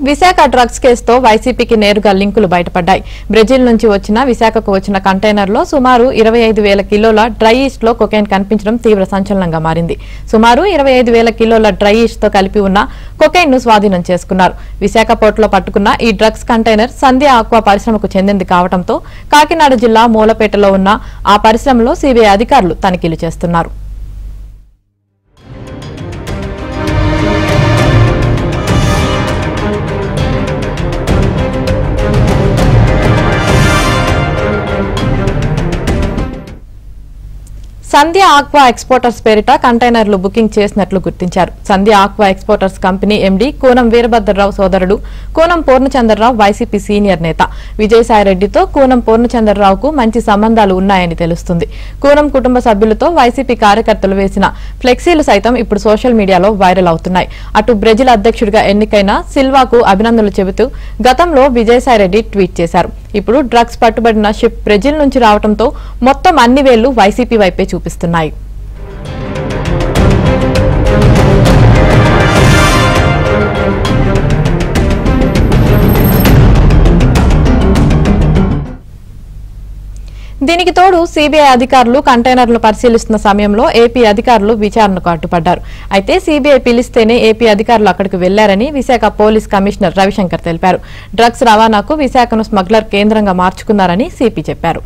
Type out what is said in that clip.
Visakha drugs కేసుతో వైసీపీకి నేరుగా లింకులు బయటపడ్డాయి. బ్రెజిల్ నుంచి వచ్చిన విశాఖకు వచ్చిన కంటైనర్లో సుమారు 25,000 కిలోల డ్రై ఈస్ట్ లో కొకైన్ కనిపించడం తీవ్ర సంచలనంగా మారింది. సుమారు 25,000 కిలోల డ్రై ఈస్ట్ తో కలిపి ఉన్న కొకైన్ ను స్వాధీనం చేసుకున్నారు. విశాఖ పోర్టులో పట్టుకున్న ఈ డ్రగ్స్ కంటైనర్ సంధ్య ఆక్వా పరిశ్రమకు చెందింది కావడంతో కాకినాడ జిల్లా మూలపేటలో ఉన్న ఆ పరిశ్రమలో సీబీఐ అధికారులు తనిఖీలు చేస్తున్నారు. సంధ్య ఆక్వా ఎక్స్పోర్టర్స్ పేరిట కంటైనర్లు బుకింగ్ చేసినట్లు గుర్తించారు. Sandhya aqua exporters company MD Koonam Veerabhadrarao సోదరుడు కూనం పూర్ణచంద్రరావు వైసీపీ సీనియర్ నేత. విజయసాయిరెడ్డితో కూనం పూర్ణచంద్రరావుకు మంచి సంబంధాలు ఉన్నాయని తెలుస్తుంది. కూనం కుటుంబ సభ్యులతో వైసీపీ కార్యకర్తలు వేసిన ఫ్లెక్సీలు సైతం ఇప్పుడు సోషల్ మీడియాలో వైరల్ అవుతున్నాయి. అటు బ్రెజిల్ అధ్యక్షుడిగా ఎన్నికైన సిల్వాకు అభినందనలు చెబుతూ గతంలో విజయసాయిరెడ్డి ట్వీట్ చేశారు. ఇప్పుడు డ్రగ్స్ పట్టుబడిన షిప్ బ్రెజిల్ నుంచి రావడంతో మొత్తం అన్ని వేళ్లు వైసీపీ వైపే చూపిస్తున్నాయి. దీనికి తోడు సీబీఐ అధికారులు కంటైనర్లు పరిశీలిస్తున్న సమయంలో ఏపీ అధికారులు విచారణకు అడ్డుపడ్డారు. అయితే సీబీఐ పిలిస్తేనే ఏపీ అధికారులు అక్కడికి వెళ్లారని విశాఖ పోలీస్ కమిషనర్ రవిశంకర్ తెలిపారు. డ్రగ్స్ రవాణాకు విశాఖను స్మగ్లర్ కేంద్రంగా మార్చుకున్నారని సిపి చెప్పారు.